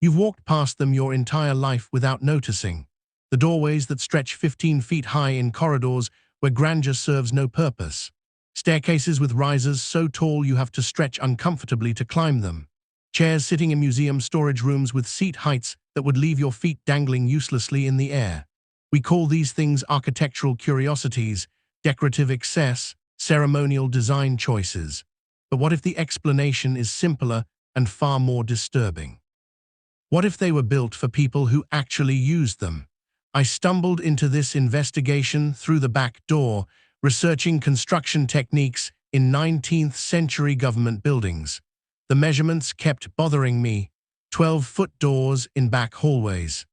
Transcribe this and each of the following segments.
You've walked past them your entire life without noticing. The doorways that stretch 15 feet high in corridors where grandeur serves no purpose. Staircases with risers so tall you have to stretch uncomfortably to climb them. Chairs sitting in museum storage rooms with seat heights that would leave your feet dangling uselessly in the air. We call these things architectural curiosities, decorative excess, ceremonial design choices. But what if the explanation is simpler and far more disturbing? What if they were built for people who actually used them? I stumbled into this investigation through the back door, researching construction techniques in 19th century government buildings. The measurements kept bothering me: 12-foot doors in back hallways,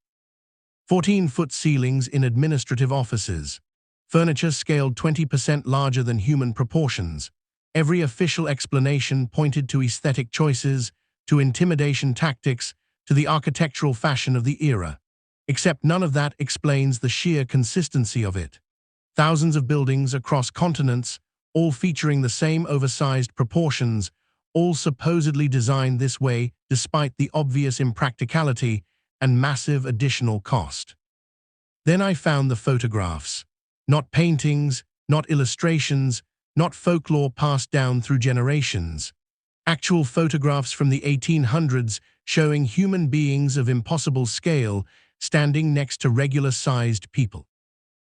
14-foot ceilings in administrative offices, furniture scaled 20% larger than human proportions. Every official explanation pointed to aesthetic choices, to intimidation tactics, to the architectural fashion of the era. Except none of that explains the sheer consistency of it. Thousands of buildings across continents, all featuring the same oversized proportions, all supposedly designed this way despite the obvious impracticality and massive additional cost. Then I found the photographs. Not paintings, not illustrations, not folklore passed down through generations. Actual photographs from the 1800s showing human beings of impossible scale standing next to regular-sized people.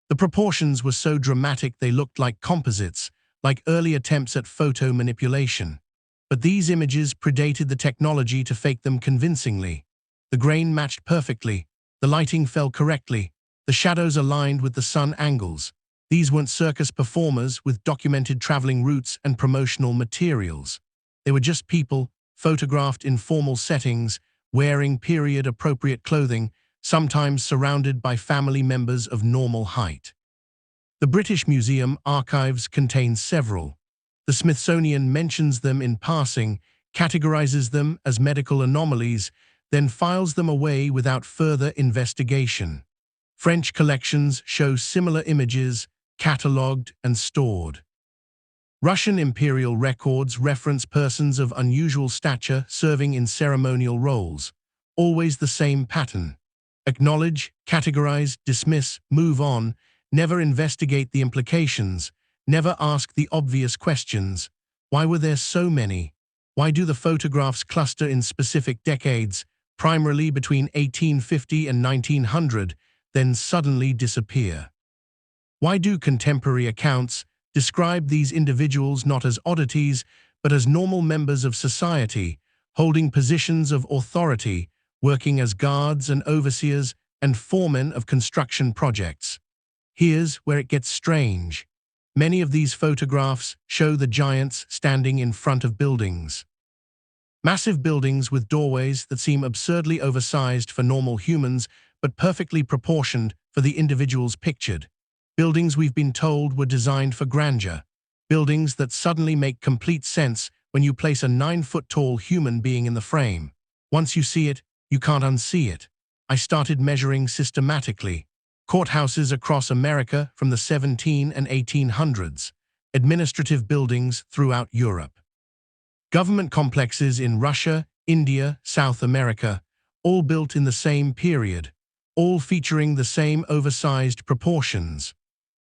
The proportions were so dramatic they looked like composites, like early attempts at photo manipulation. But these images predated the technology to fake them convincingly. The grain matched perfectly, the lighting fell correctly, the shadows aligned with the sun angles. These weren't circus performers with documented traveling routes and promotional materials. They were just people, photographed in formal settings, wearing period-appropriate clothing, sometimes surrounded by family members of normal height. The British Museum archives contain several. The Smithsonian mentions them in passing, categorizes them as medical anomalies, then files them away without further investigation. French collections show similar images, catalogued and stored. Russian imperial records reference persons of unusual stature serving in ceremonial roles. Always the same pattern. Acknowledge, categorize, dismiss, move on, never investigate the implications, never ask the obvious questions. Why were there so many? Why do the photographs cluster in specific decades, primarily between 1850 and 1900, then suddenly disappear? Why do contemporary accounts describe these individuals not as oddities, but as normal members of society, holding positions of authority, working as guards and overseers and foremen of construction projects? Here's where it gets strange. Many of these photographs show the giants standing in front of buildings. Massive buildings with doorways that seem absurdly oversized for normal humans, but perfectly proportioned for the individuals pictured. Buildings we've been told were designed for grandeur. Buildings that suddenly make complete sense when you place a 9-foot-tall human being in the frame. Once you see it, you can't unsee it. I started measuring systematically. Courthouses across America from the 1700s and 1800s. Administrative buildings throughout Europe. Government complexes in Russia, India, South America, all built in the same period, all featuring the same oversized proportions,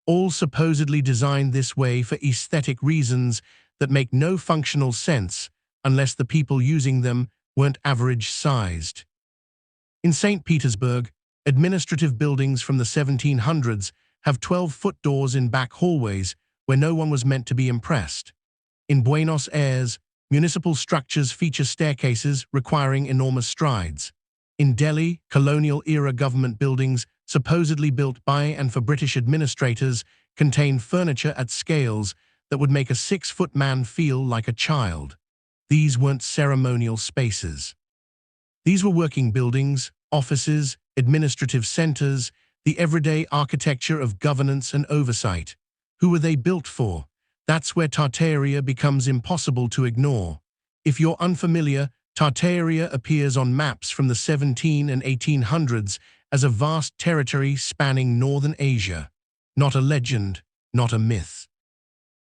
all supposedly designed this way for aesthetic reasons that make no functional sense unless the people using them weren't average-sized. In St. Petersburg, administrative buildings from the 1700s have 12-foot doors in back hallways where no one was meant to be impressed. In Buenos Aires, municipal structures feature staircases requiring enormous strides. In Delhi, colonial-era government buildings, supposedly built by and for British administrators, contain furniture at scales that would make a 6-foot man feel like a child. These weren't ceremonial spaces. These were working buildings, offices, administrative centers, the everyday architecture of governance and oversight. Who were they built for? That's where Tartaria becomes impossible to ignore. If you're unfamiliar, Tartaria appears on maps from the 1700s and 1800s as a vast territory spanning northern Asia. Not a legend, not a myth.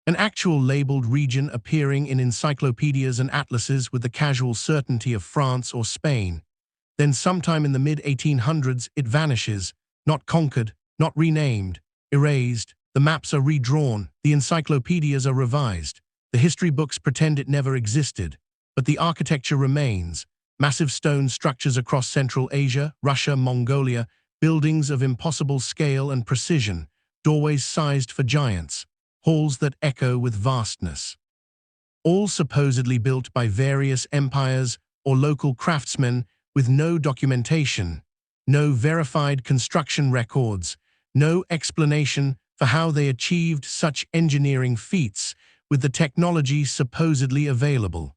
An actual labeled region appearing in encyclopedias and atlases with the casual certainty of France or Spain. Then sometime in the mid-1800s it vanishes, not conquered, not renamed, erased. The maps are redrawn, the encyclopedias are revised, the history books pretend it never existed, but the architecture remains. Massive stone structures across Central Asia, Russia, Mongolia, buildings of impossible scale and precision, doorways sized for giants, halls that echo with vastness. All supposedly built by various empires or local craftsmen with no documentation, no verified construction records, no explanation for how they achieved such engineering feats with the technology supposedly available.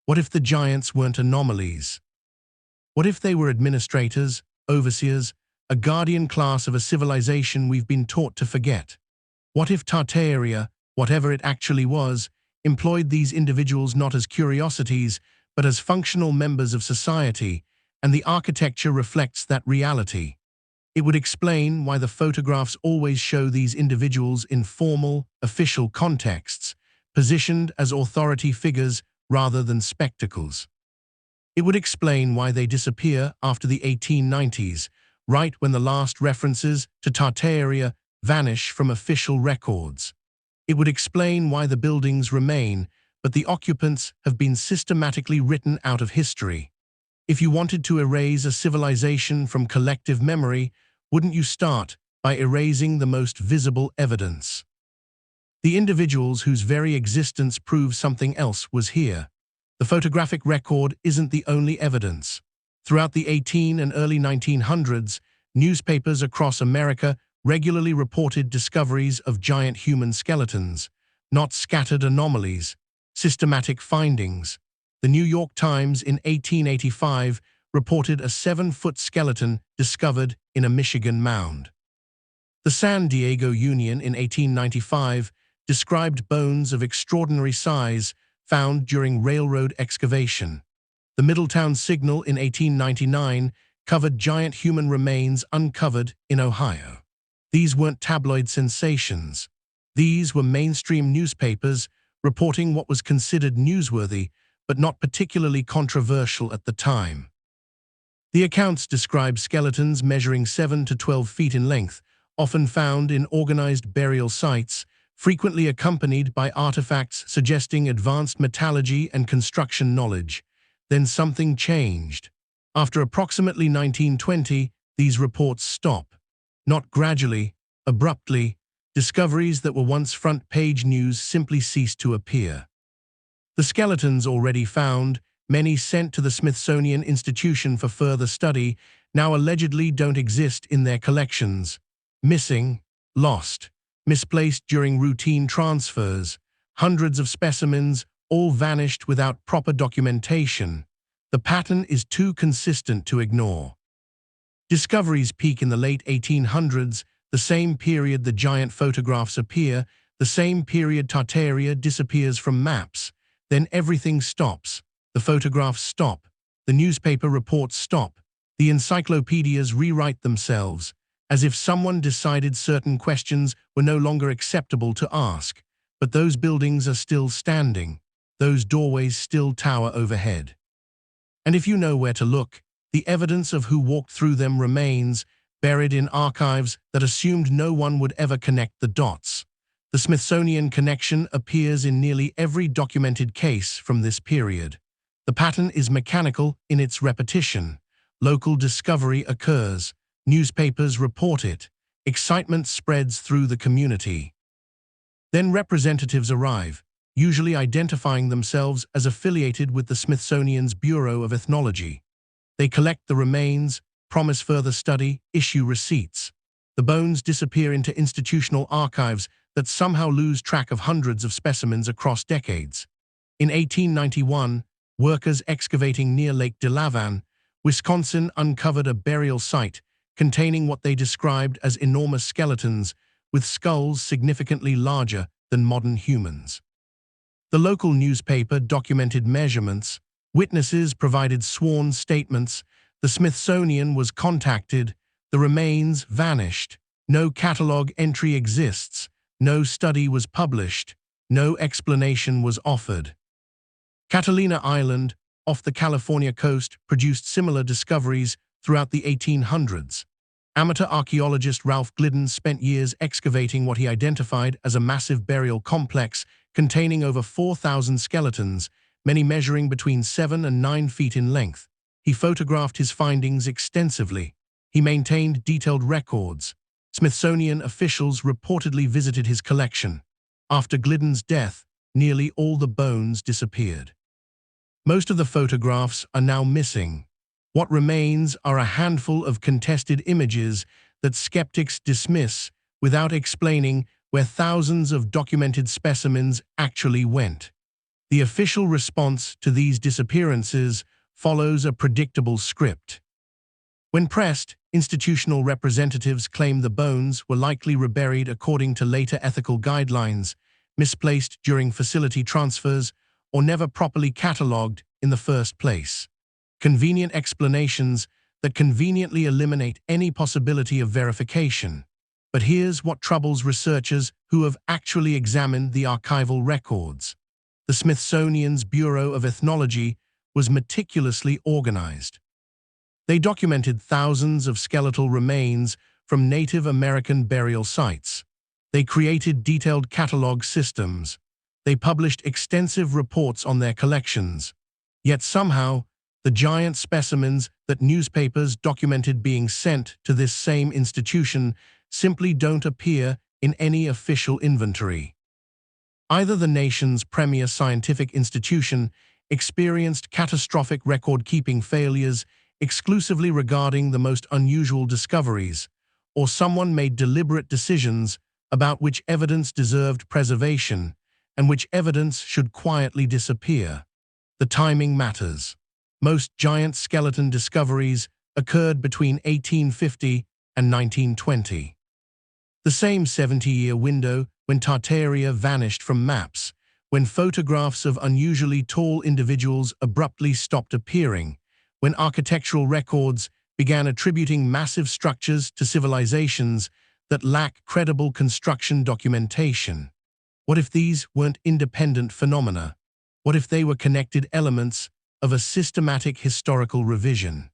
What if the giants weren't anomalies? What if they were administrators, overseers, a guardian class of a civilization we've been taught to forget? What if Tartaria, whatever it actually was, employed these individuals not as curiosities, but as functional members of society, and the architecture reflects that reality? It would explain why the photographs always show these individuals in formal, official contexts, positioned as authority figures rather than spectacles. It would explain why they disappear after the 1890s, right when the last references to Tartaria vanish from official records. It would explain why the buildings remain, but the occupants have been systematically written out of history. If you wanted to erase a civilization from collective memory, wouldn't you start by erasing the most visible evidence? The individuals whose very existence proves something else was here. The photographic record isn't the only evidence. Throughout the 18 and early 1900s, newspapers across America regularly reported discoveries of giant human skeletons, not scattered anomalies, systematic findings. The New York Times in 1885 reported a 7-foot skeleton discovered in a Michigan mound. The San Diego Union in 1895 described bones of extraordinary size found during railroad excavation. The Middletown Signal in 1899 covered giant human remains uncovered in Ohio. These weren't tabloid sensations. These were mainstream newspapers reporting what was considered newsworthy, but not particularly controversial at the time. The accounts describe skeletons measuring 7 to 12 feet in length, often found in organized burial sites, frequently accompanied by artifacts suggesting advanced metallurgy and construction knowledge. Then something changed. After approximately 1920, these reports stop. Not gradually, abruptly, discoveries that were once front-page news simply ceased to appear. The skeletons already found, many sent to the Smithsonian Institution for further study, now allegedly don't exist in their collections. Missing, lost, misplaced during routine transfers, hundreds of specimens, all vanished without proper documentation. The pattern is too consistent to ignore. Discoveries peak in the late 1800s, the same period the giant photographs appear, the same period Tartaria disappears from maps. Then everything stops. The photographs stop. The newspaper reports stop. The encyclopedias rewrite themselves, as if someone decided certain questions were no longer acceptable to ask. But those buildings are still standing. Those doorways still tower overhead. And if you know where to look, the evidence of who walked through them remains, buried in archives that assumed no one would ever connect the dots. The Smithsonian connection appears in nearly every documented case from this period. The pattern is mechanical in its repetition. Local discovery occurs. Newspapers report it. Excitement spreads through the community. Then representatives arrive, usually identifying themselves as affiliated with the Smithsonian's Bureau of Ethnology. They collect the remains, promise further study, issue receipts. The bones disappear into institutional archives that somehow lose track of hundreds of specimens across decades. In 1891, workers excavating near Lake Delavan, Wisconsin, uncovered a burial site containing what they described as enormous skeletons with skulls significantly larger than modern humans. The local newspaper documented measurements. Witnesses provided sworn statements. The Smithsonian was contacted. The remains vanished. No catalog entry exists. No study was published. No explanation was offered. Catalina Island, off the California coast produced similar discoveries throughout the 1800s. Amateur archaeologist Ralph Glidden spent years excavating what he identified as a massive burial complex containing over 4,000 skeletons, many measuring between 7 and 9 feet in length. He photographed his findings extensively. He maintained detailed records. Smithsonian officials reportedly visited his collection. After Glidden's death, nearly all the bones disappeared. Most of the photographs are now missing. What remains are a handful of contested images that skeptics dismiss without explaining where thousands of documented specimens actually went. The official response to these disappearances follows a predictable script. When pressed, institutional representatives claim the bones were likely reburied according to later ethical guidelines, misplaced during facility transfers, or never properly catalogued in the first place. Convenient explanations that conveniently eliminate any possibility of verification. But here's what troubles researchers who have actually examined the archival records. The Smithsonian's Bureau of Ethnology was meticulously organized. They documented thousands of skeletal remains from Native American burial sites. They created detailed catalog systems. They published extensive reports on their collections. Yet somehow, the giant specimens that newspapers documented being sent to this same institution simply don't appear in any official inventory. Either the nation's premier scientific institution experienced catastrophic record-keeping failures exclusively regarding the most unusual discoveries, or someone made deliberate decisions about which evidence deserved preservation and which evidence should quietly disappear. The timing matters. Most giant skeleton discoveries occurred between 1850 and 1920. The same 70-year window when Tartaria vanished from maps, when photographs of unusually tall individuals abruptly stopped appearing, when architectural records began attributing massive structures to civilizations that lack credible construction documentation. What if these weren't independent phenomena? What if they were connected elements of a systematic historical revision?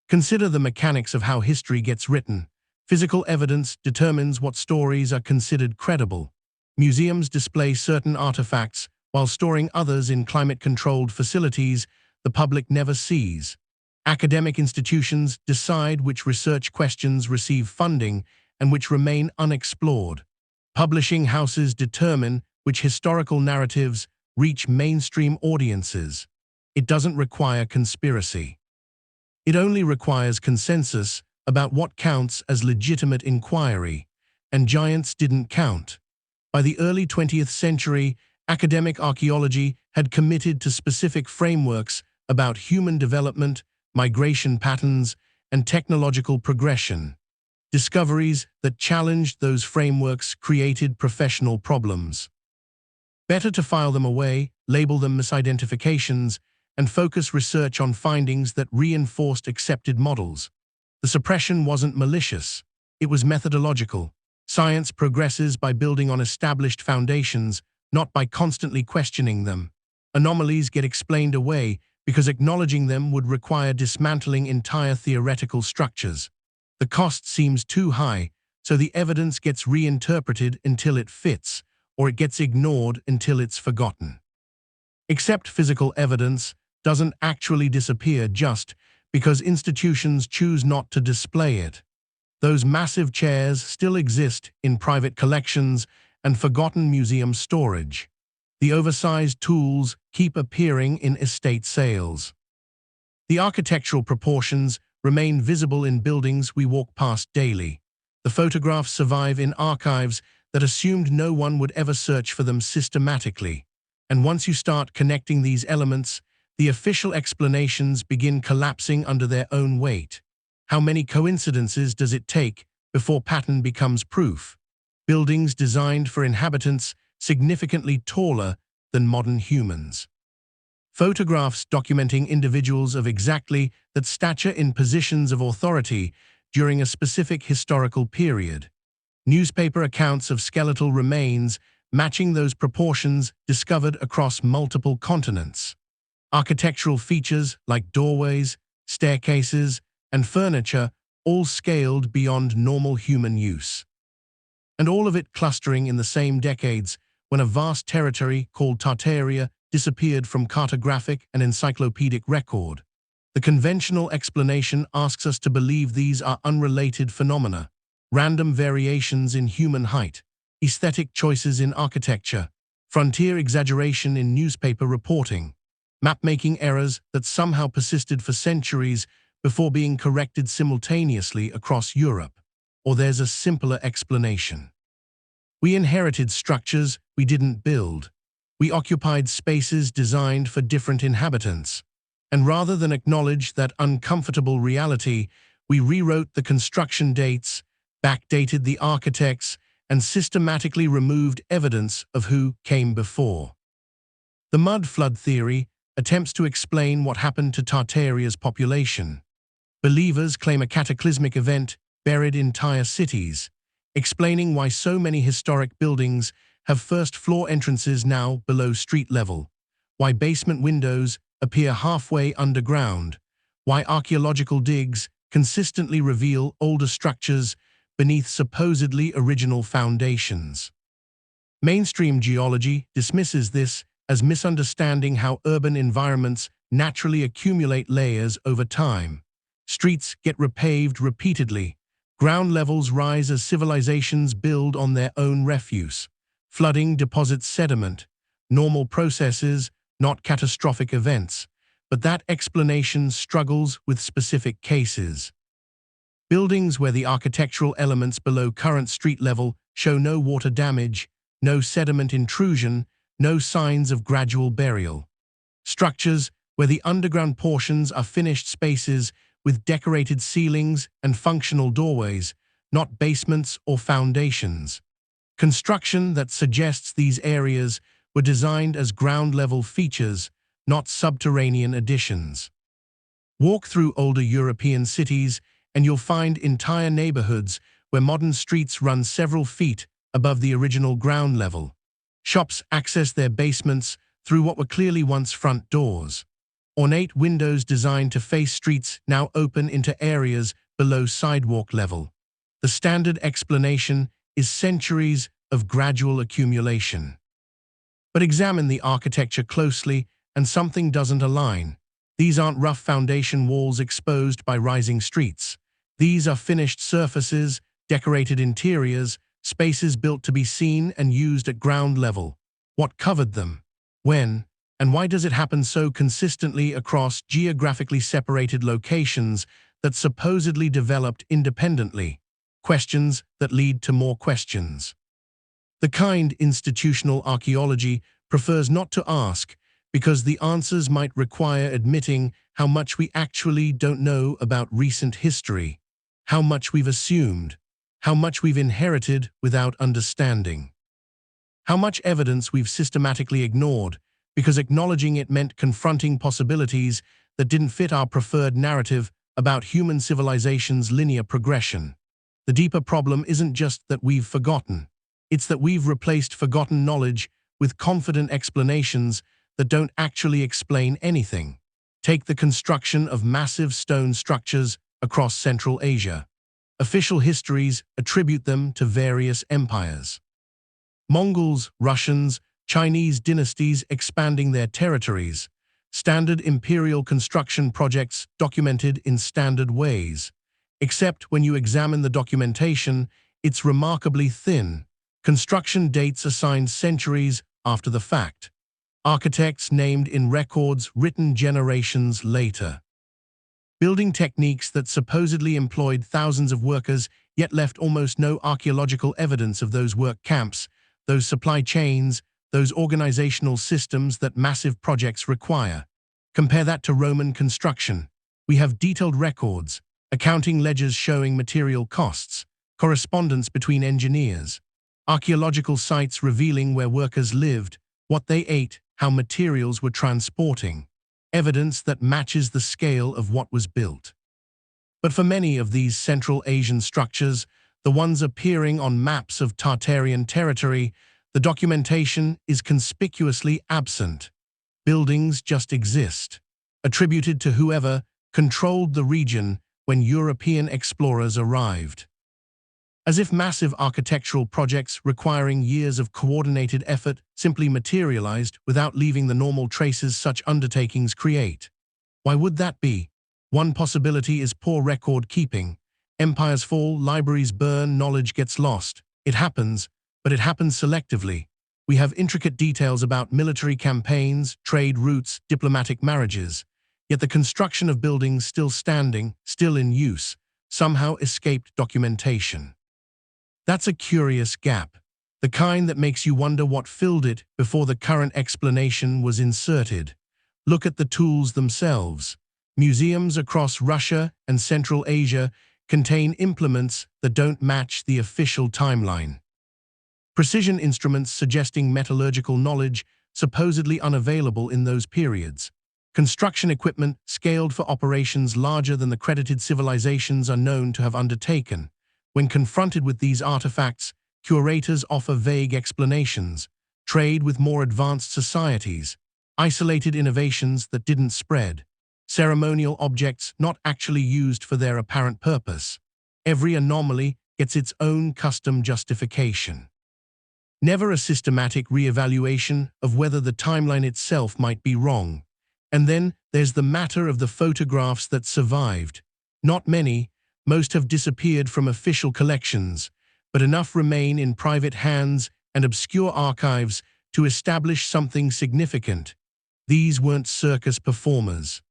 Consider the mechanics of how history gets written. Physical evidence determines what stories are considered credible. Museums display certain artifacts while storing others in climate-controlled facilities the public never sees. Academic institutions decide which research questions receive funding and which remain unexplored. Publishing houses determine which historical narratives reach mainstream audiences. It doesn't require conspiracy. It only requires consensus about what counts as legitimate inquiry, and giants didn't count. By the early 20th century, academic archaeology had committed to specific frameworks about human development, migration patterns, and technological progression. Discoveries that challenged those frameworks created professional problems. Better to file them away, label them misidentifications, and focus research on findings that reinforced accepted models. The suppression wasn't malicious. It was methodological. Science progresses by building on established foundations, not by constantly questioning them. Anomalies get explained away because acknowledging them would require dismantling entire theoretical structures. The cost seems too high, so the evidence gets reinterpreted until it fits, or it gets ignored until it's forgotten. Except physical evidence doesn't actually disappear just because institutions choose not to display it. Those massive chairs still exist in private collections and forgotten museum storage. The oversized tools keep appearing in estate sales. The architectural proportions remain visible in buildings we walk past daily. The photographs survive in archives that assumed no one would ever search for them systematically. And once you start connecting these elements, the official explanations begin collapsing under their own weight. How many coincidences does it take before pattern becomes proof? Buildings designed for inhabitants significantly taller than modern humans. Photographs documenting individuals of exactly that stature in positions of authority during a specific historical period. Newspaper accounts of skeletal remains matching those proportions discovered across multiple continents. Architectural features like doorways, staircases, and furniture all scaled beyond normal human use. And all of it clustering in the same decades when a vast territory called Tartaria disappeared from cartographic and encyclopedic record. The conventional explanation asks us to believe these are unrelated phenomena, random variations in human height, aesthetic choices in architecture, frontier exaggeration in newspaper reporting, map-making errors that somehow persisted for centuries before being corrected simultaneously across Europe. Or there's a simpler explanation. We inherited structures we didn't build. We occupied spaces designed for different inhabitants. And rather than acknowledge that uncomfortable reality, we rewrote the construction dates, backdated the architects, and systematically removed evidence of who came before. The mud flood theory attempts to explain what happened to Tartaria's population. Believers claim a cataclysmic event buried entire cities, explaining why so many historic buildings have first-floor entrances now below street level, why basement windows appear halfway underground, why archaeological digs consistently reveal older structures beneath supposedly original foundations. Mainstream geology dismisses this as misunderstanding how urban environments naturally accumulate layers over time. Streets get repaved repeatedly. Ground levels rise as civilizations build on their own refuse. Flooding deposits sediment. Normal processes, not catastrophic events. But that explanation struggles with specific cases. Buildings where the architectural elements below current street level show no water damage, no sediment intrusion, no signs of gradual burial. Structures where the underground portions are finished spaces with decorated ceilings and functional doorways, not basements or foundations. Construction that suggests these areas were designed as ground-level features, not subterranean additions. Walk through older European cities and you'll find entire neighborhoods where modern streets run several feet above the original ground level. Shops access their basements through what were clearly once front doors. Ornate windows designed to face streets now open into areas below sidewalk level. The standard explanation is centuries of gradual accumulation. But examine the architecture closely and something doesn't align. These aren't rough foundation walls exposed by rising streets. These are finished surfaces, decorated interiors, spaces built to be seen and used at ground level. What covered them? When? And why does it happen so consistently across geographically separated locations that supposedly developed independently? Questions that lead to more questions. The kind institutional archaeology prefers not to ask because the answers might require admitting how much we actually don't know about recent history, how much we've assumed, how much we've inherited without understanding, how much evidence we've systematically ignored because acknowledging it meant confronting possibilities that didn't fit our preferred narrative about human civilization's linear progression. The deeper problem isn't just that we've forgotten. It's that we've replaced forgotten knowledge with confident explanations that don't actually explain anything. Take the construction of massive stone structures across Central Asia. Official histories attribute them to various empires. Mongols, Russians, Chinese dynasties expanding their territories. Standard imperial construction projects documented in standard ways. Except when you examine the documentation, it's remarkably thin. Construction dates assigned centuries after the fact. Architects named in records written generations later. Building techniques that supposedly employed thousands of workers yet left almost no archaeological evidence of those work camps, those supply chains, those organizational systems that massive projects require. Compare that to Roman construction. We have detailed records, accounting ledgers showing material costs, correspondence between engineers, archaeological sites revealing where workers lived, what they ate, how materials were transporting, evidence that matches the scale of what was built. But for many of these Central Asian structures, the ones appearing on maps of Tartarian territory, the documentation is conspicuously absent. Buildings just exist, attributed to whoever controlled the region when European explorers arrived. As if massive architectural projects requiring years of coordinated effort simply materialized without leaving the normal traces such undertakings create. Why would that be? One possibility is poor record keeping. Empires fall, libraries burn, knowledge gets lost. It happens, but it happens selectively. We have intricate details about military campaigns, trade routes, diplomatic marriages. Yet the construction of buildings still standing, still in use, somehow escaped documentation. That's a curious gap, the kind that makes you wonder what filled it before the current explanation was inserted. Look at the tools themselves. Museums across Russia and Central Asia contain implements that don't match the official timeline. Precision instruments suggesting metallurgical knowledge supposedly unavailable in those periods. Construction equipment scaled for operations larger than the credited civilizations are known to have undertaken. When confronted with these artifacts, curators offer vague explanations, trade with more advanced societies, isolated innovations that didn't spread, ceremonial objects not actually used for their apparent purpose. Every anomaly gets its own custom justification. Never a systematic re-evaluation of whether the timeline itself might be wrong. And then there's the matter of the photographs that survived. Not many, most have disappeared from official collections, but enough remain in private hands and obscure archives to establish something significant. These weren't circus performers.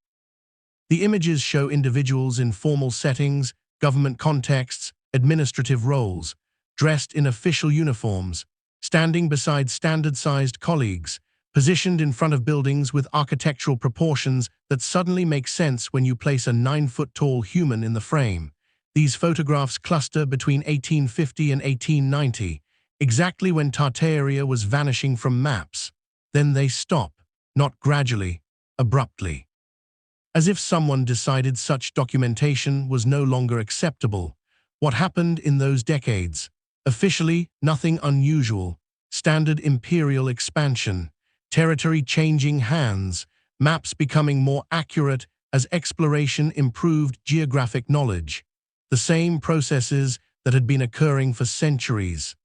The images show individuals in formal settings, government contexts, administrative roles, dressed in official uniforms, standing beside standard-sized colleagues, positioned in front of buildings with architectural proportions that suddenly make sense when you place a 9-foot-tall human in the frame. These photographs cluster between 1850 and 1890, exactly when Tartaria was vanishing from maps. Then they stop, not gradually, abruptly. As if someone decided such documentation was no longer acceptable. What happened in those decades? Officially, nothing unusual. Standard imperial expansion, territory changing hands, maps becoming more accurate as exploration improved geographic knowledge. The same processes that had been occurring for centuries.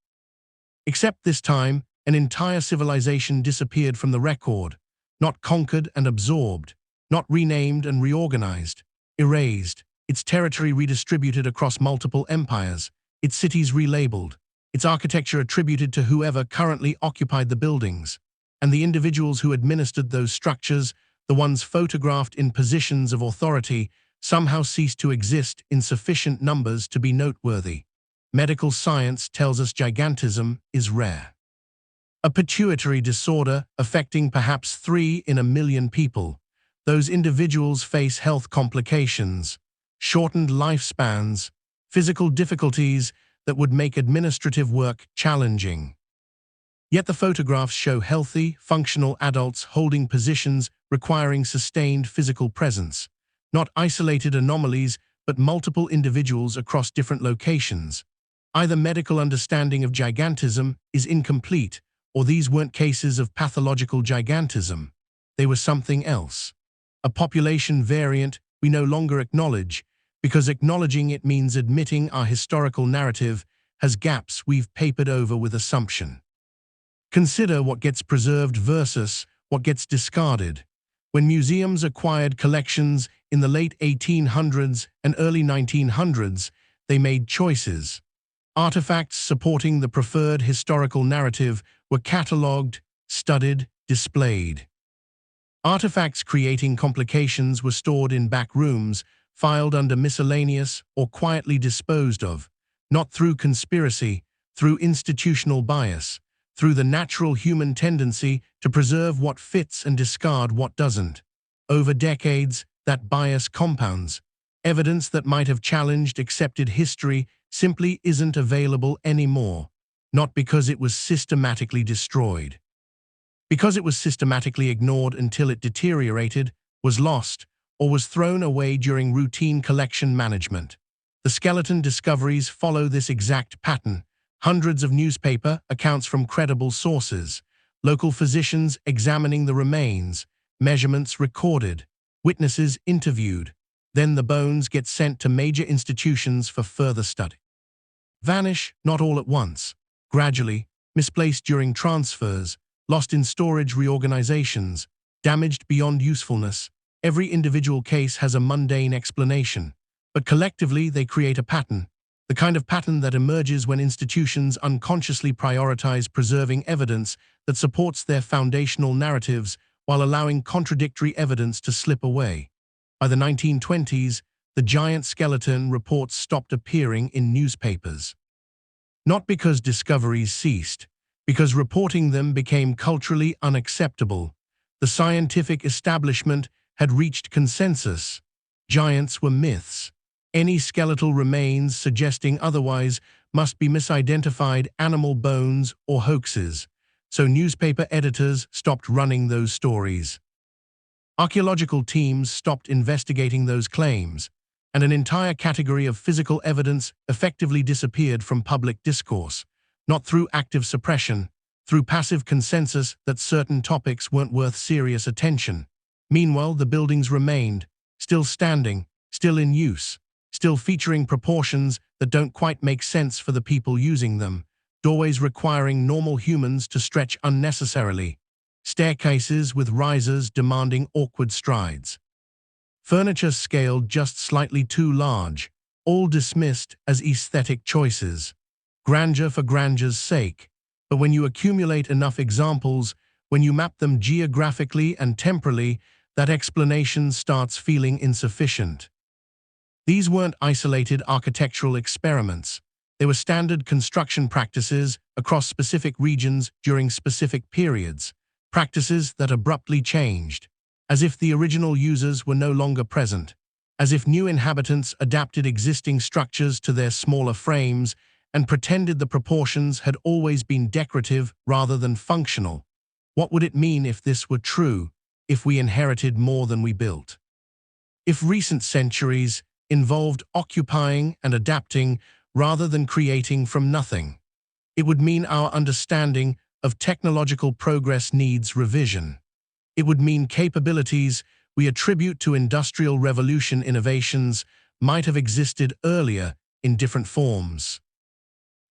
Except this time, an entire civilization disappeared from the record, not conquered and absorbed, not renamed and reorganized, erased, its territory redistributed across multiple empires, its cities relabeled, its architecture attributed to whoever currently occupied the buildings, and the individuals who administered those structures, the ones photographed in positions of authority, somehow ceased to exist in sufficient numbers to be noteworthy. Medical science tells us gigantism is rare. A pituitary disorder affecting perhaps 3 in a million people. Those individuals face health complications, shortened lifespans, physical difficulties that would make administrative work challenging. Yet the photographs show healthy, functional adults holding positions requiring sustained physical presence. Not isolated anomalies, but multiple individuals across different locations. Either medical understanding of gigantism is incomplete, or these weren't cases of pathological gigantism. They were something else. A population variant we no longer acknowledge, because acknowledging it means admitting our historical narrative has gaps we've papered over with assumption. Consider what gets preserved versus what gets discarded. When museums acquired collections in the late 1800s and early 1900s, they made choices. Artifacts supporting the preferred historical narrative were catalogued, studied, displayed. Artifacts creating complications were stored in back rooms, filed under miscellaneous or quietly disposed of, not through conspiracy, through institutional bias, through the natural human tendency to preserve what fits and discard what doesn't. Over decades, that bias compounds. Evidence that might have challenged accepted history simply isn't available anymore, not because it was systematically destroyed. Because it was systematically ignored until it deteriorated, was lost, or was thrown away during routine collection management. The skeleton discoveries follow this exact pattern. Hundreds of newspaper accounts from credible sources, local physicians examining the remains, measurements recorded, witnesses interviewed. Then the bones get sent to major institutions for further study. Vanish not all at once, gradually, misplaced during transfers, lost in storage reorganizations, damaged beyond usefulness. Every individual case has a mundane explanation, but collectively they create a pattern, the kind of pattern that emerges when institutions unconsciously prioritize preserving evidence that supports their foundational narratives while allowing contradictory evidence to slip away. By the 1920s, the giant skeleton reports stopped appearing in newspapers. Not because discoveries ceased, because reporting them became culturally unacceptable. The scientific establishment had reached consensus. Giants were myths. Any skeletal remains suggesting otherwise must be misidentified animal bones or hoaxes, so newspaper editors stopped running those stories. Archaeological teams stopped investigating those claims, and an entire category of physical evidence effectively disappeared from public discourse, not through active suppression, through passive consensus that certain topics weren't worth serious attention. Meanwhile, the buildings remained, still standing, still in use, still featuring proportions that don't quite make sense for the people using them, doorways requiring normal humans to stretch unnecessarily, staircases with risers demanding awkward strides. Furniture scaled just slightly too large, all dismissed as aesthetic choices. Grandeur for grandure's sake. But when you accumulate enough examples, when you map them geographically and temporally, that explanation starts feeling insufficient. These weren't isolated architectural experiments. They were standard construction practices across specific regions during specific periods, practices that abruptly changed, as if the original users were no longer present, as if new inhabitants adapted existing structures to their smaller frames and pretended the proportions had always been decorative rather than functional. What would it mean if this were true, if we inherited more than we built? If recent centuries involved occupying and adapting rather than creating from nothing? It would mean our understanding of technological progress needs revision. It would mean capabilities we attribute to Industrial Revolution innovations might have existed earlier in different forms.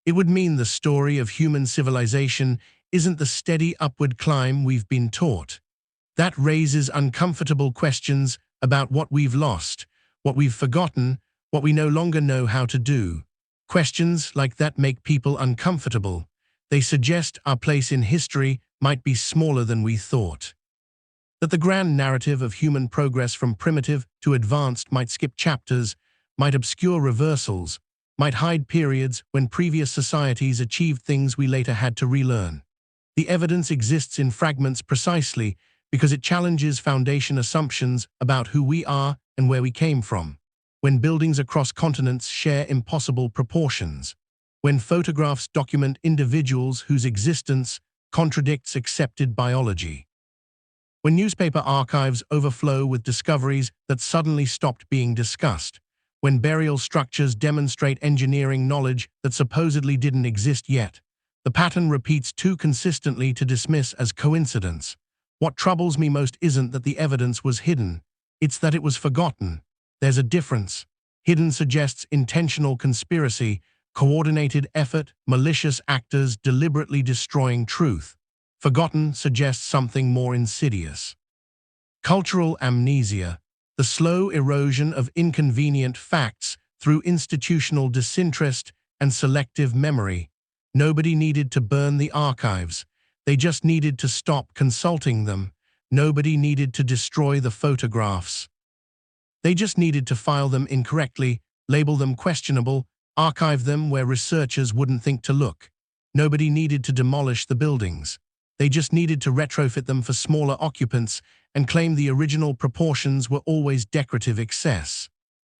It would mean the story of human civilization isn't the steady upward climb we've been taught. That raises uncomfortable questions about what we've lost, what we've forgotten, what we no longer know how to do. Questions like that make people uncomfortable. They suggest our place in history might be smaller than we thought. That the grand narrative of human progress from primitive to advanced might skip chapters, might obscure reversals, might hide periods when previous societies achieved things we later had to relearn. The evidence exists in fragments precisely because it challenges foundation assumptions about who we are and where we came from. When buildings across continents share impossible proportions. When photographs document individuals whose existence contradicts accepted biology. When newspaper archives overflow with discoveries that suddenly stopped being discussed. When burial structures demonstrate engineering knowledge that supposedly didn't exist yet. The pattern repeats too consistently to dismiss as coincidence. What troubles me most isn't that the evidence was hidden. It's that it was forgotten. There's a difference. Hidden suggests intentional conspiracy, coordinated effort, malicious actors deliberately destroying truth. Forgotten suggests something more insidious. Cultural amnesia, the slow erosion of inconvenient facts through institutional disinterest and selective memory. Nobody needed to burn the archives. They just needed to stop consulting them. Nobody needed to destroy the photographs. They just needed to file them incorrectly, label them questionable, archive them where researchers wouldn't think to look. Nobody needed to demolish the buildings. They just needed to retrofit them for smaller occupants and claim the original proportions were always decorative excess.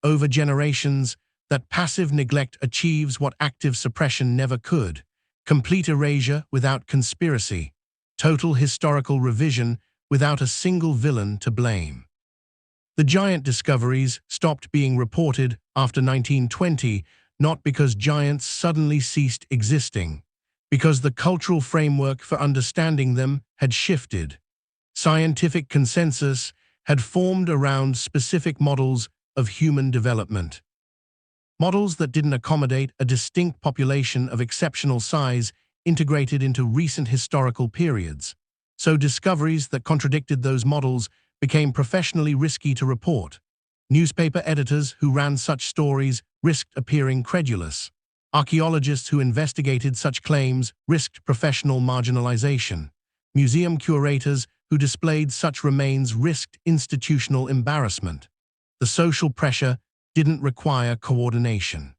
Over generations, that passive neglect achieves what active suppression never could. Complete erasure without conspiracy. Total historical revision without a single villain to blame. The giant discoveries stopped being reported after 1920, not because giants suddenly ceased existing, because the cultural framework for understanding them had shifted. Scientific consensus had formed around specific models of human development. Models that didn't accommodate a distinct population of exceptional size integrated into recent historical periods. So discoveries that contradicted those models became professionally risky to report. Newspaper editors who ran such stories risked appearing credulous. Archaeologists who investigated such claims risked professional marginalization. Museum curators who displayed such remains risked institutional embarrassment. The social pressure didn't require coordination.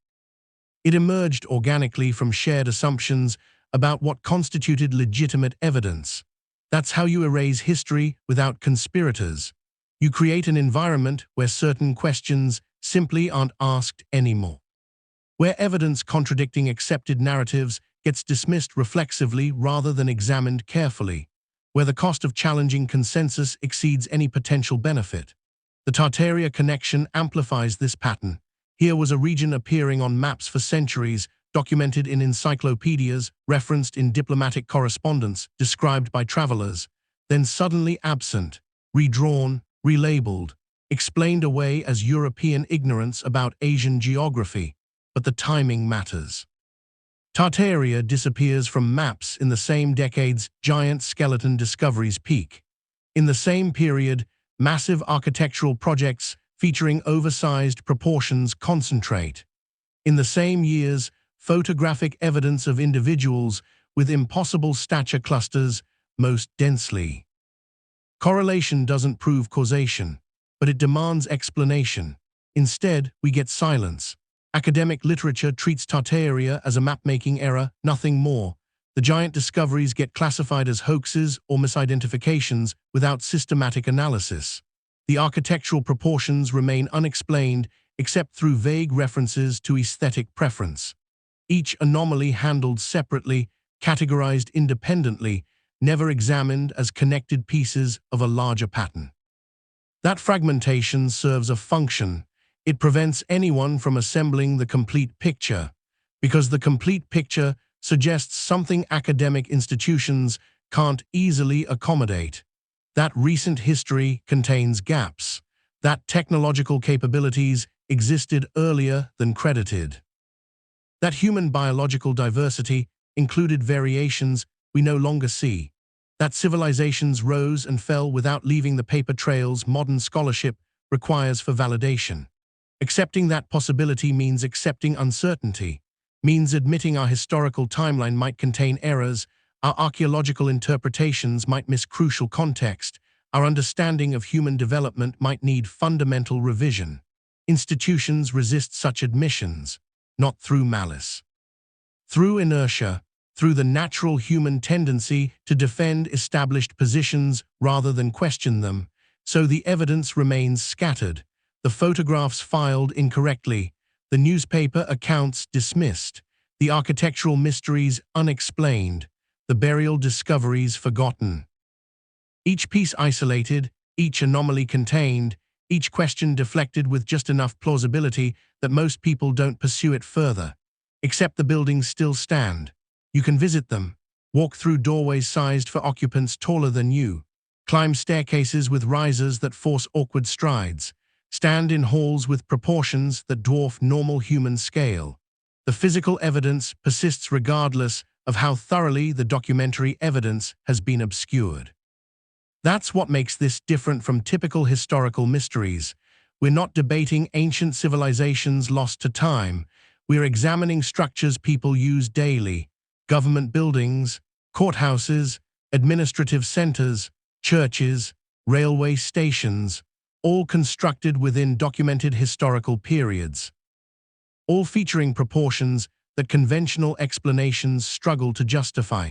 It emerged organically from shared assumptions about what constituted legitimate evidence. That's how you erase history without conspirators. You create an environment where certain questions simply aren't asked anymore. Where evidence contradicting accepted narratives gets dismissed reflexively rather than examined carefully. Where the cost of challenging consensus exceeds any potential benefit. The Tartaria connection amplifies this pattern. Here was a region appearing on maps for centuries, documented in encyclopedias, referenced in diplomatic correspondence, described by travelers, then suddenly absent, redrawn, relabeled, explained away as European ignorance about Asian geography. But the timing matters. Tartaria disappears from maps in the same decade's giant skeleton discoveries peak. In the same period, massive architectural projects featuring oversized proportions concentrate. In the same years, photographic evidence of individuals with impossible stature clusters most densely. Correlation doesn't prove causation, but it demands explanation. Instead, we get silence. Academic literature treats Tartaria as a map-making error, nothing more. The giant discoveries get classified as hoaxes or misidentifications without systematic analysis. The architectural proportions remain unexplained except through vague references to aesthetic preference. Each anomaly handled separately, categorized independently, never examined as connected pieces of a larger pattern. That fragmentation serves a function. It prevents anyone from assembling the complete picture, because the complete picture suggests something academic institutions can't easily accommodate. That recent history contains gaps. That technological capabilities existed earlier than credited. That human biological diversity included variations we no longer see. That civilizations rose and fell without leaving the paper trails modern scholarship requires for validation. Accepting that possibility means accepting uncertainty, means admitting our historical timeline might contain errors, our archaeological interpretations might miss crucial context, our understanding of human development might need fundamental revision. Institutions resist such admissions, not through malice. Through inertia, through the natural human tendency to defend established positions rather than question them, so the evidence remains scattered. The photographs filed incorrectly, the newspaper accounts dismissed, the architectural mysteries unexplained, the burial discoveries forgotten. Each piece isolated, each anomaly contained, each question deflected with just enough plausibility that most people don't pursue it further. Except the buildings still stand. You can visit them, walk through doorways sized for occupants taller than you, climb staircases with risers that force awkward strides, stand in halls with proportions that dwarf normal human scale. The physical evidence persists regardless of how thoroughly the documentary evidence has been obscured. That's what makes this different from typical historical mysteries. We're not debating ancient civilizations lost to time. We're examining structures people use daily: government buildings, courthouses, administrative centers, churches, railway stations, all constructed within documented historical periods, all featuring proportions that conventional explanations struggle to justify.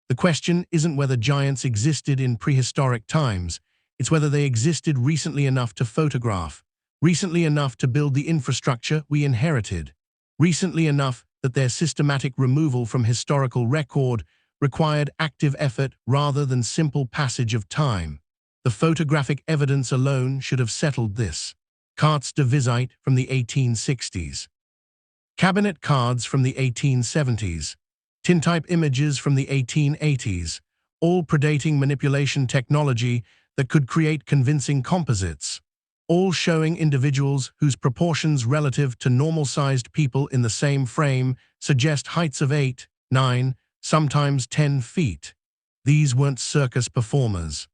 The question isn't whether giants existed in prehistoric times, it's whether they existed recently enough to photograph, recently enough to build the infrastructure we inherited, recently enough that their systematic removal from historical record required active effort rather than simple passage of time. The photographic evidence alone should have settled this. Cartes de visite from the 1860s. Cabinet cards from the 1870s. Tintype images from the 1880s, all predating manipulation technology that could create convincing composites, all showing individuals whose proportions relative to normal-sized people in the same frame suggest heights of 8, 9, sometimes 10 feet. These weren't circus performers.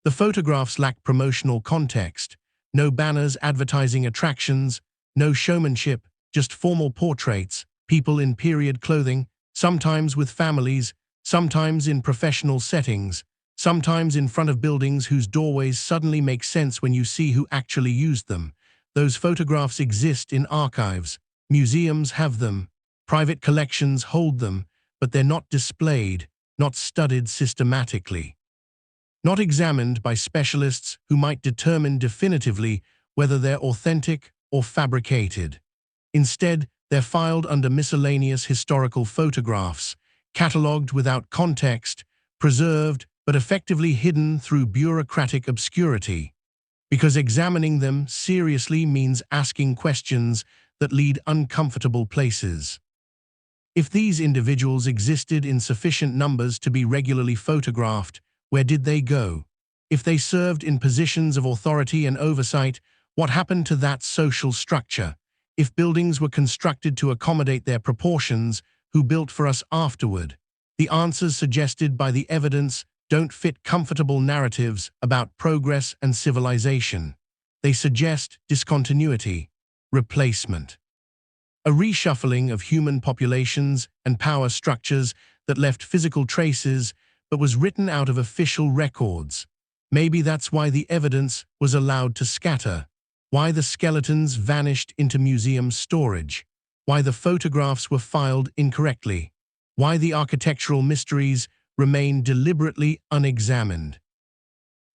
The photographs lacked promotional context, no banners advertising attractions, no showmanship, just formal portraits, people in period clothing, sometimes with families, sometimes in professional settings, sometimes in front of buildings whose doorways suddenly make sense when you see who actually used them. Those photographs exist in archives. Museums have them. Private collections hold them, but they're not displayed, not studied systematically, not examined by specialists who might determine definitively whether they're authentic or fabricated. Instead, they're filed under miscellaneous historical photographs, catalogued without context, preserved but effectively hidden through bureaucratic obscurity, because examining them seriously means asking questions that lead uncomfortable places. If these individuals existed in sufficient numbers to be regularly photographed, where did they go? If they served in positions of authority and oversight, what happened to that social structure? If buildings were constructed to accommodate their proportions, who built for us afterward? The answers suggested by the evidence don't fit comfortable narratives about progress and civilization. They suggest discontinuity, replacement, a reshuffling of human populations and power structures that left physical traces but was written out of official records. Maybe that's why the evidence was allowed to scatter, why the skeletons vanished into museum storage, why the photographs were filed incorrectly, why the architectural mysteries remain deliberately unexamined.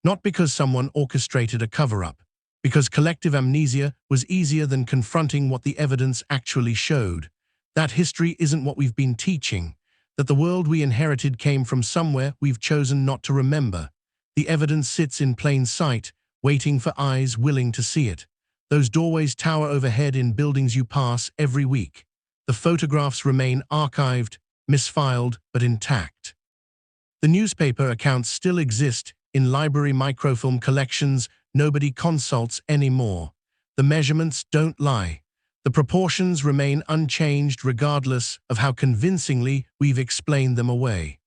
Not because someone orchestrated a cover-up, because collective amnesia was easier than confronting what the evidence actually showed. That history isn't what we've been teaching, that the world we inherited came from somewhere we've chosen not to remember. The evidence sits in plain sight, waiting for eyes willing to see it. Those doorways tower overhead in buildings you pass every week. The photographs remain archived, misfiled, but intact. The newspaper accounts still exist in library microfilm collections nobody consults anymore. The measurements don't lie. The proportions remain unchanged regardless of how convincingly we've explained them away.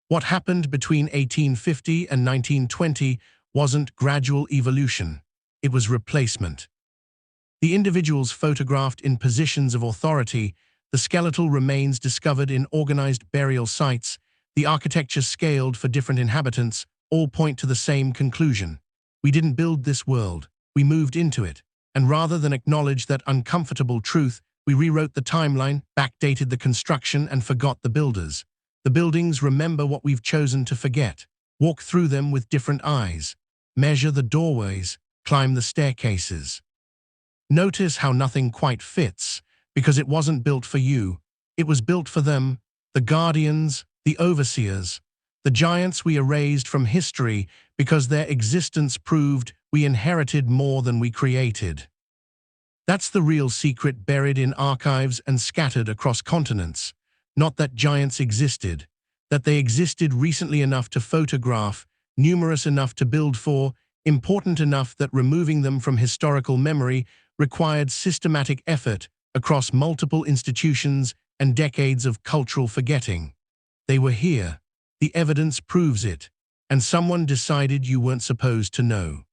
What happened between 1850 and 1920 wasn't gradual evolution. It was replacement. The individuals photographed in positions of authority, the skeletal remains discovered in organized burial sites, the architecture scaled for different inhabitants, all point to the same conclusion. We didn't build this world, we moved into it. And rather than acknowledge that uncomfortable truth, we rewrote the timeline, backdated the construction, and forgot the builders. The buildings remember what we've chosen to forget. Walk through them with different eyes. Measure the doorways, climb the staircases. Notice how nothing quite fits, because it wasn't built for you. It was built for them, the guardians, the overseers, the giants we erased from history because their existence proved we inherited more than we created. That's the real secret buried in archives and scattered across continents. Not that giants existed, that they existed recently enough to photograph, numerous enough to build for, important enough that removing them from historical memory required systematic effort across multiple institutions and decades of cultural forgetting. They were here. The evidence proves it. And someone decided you weren't supposed to know.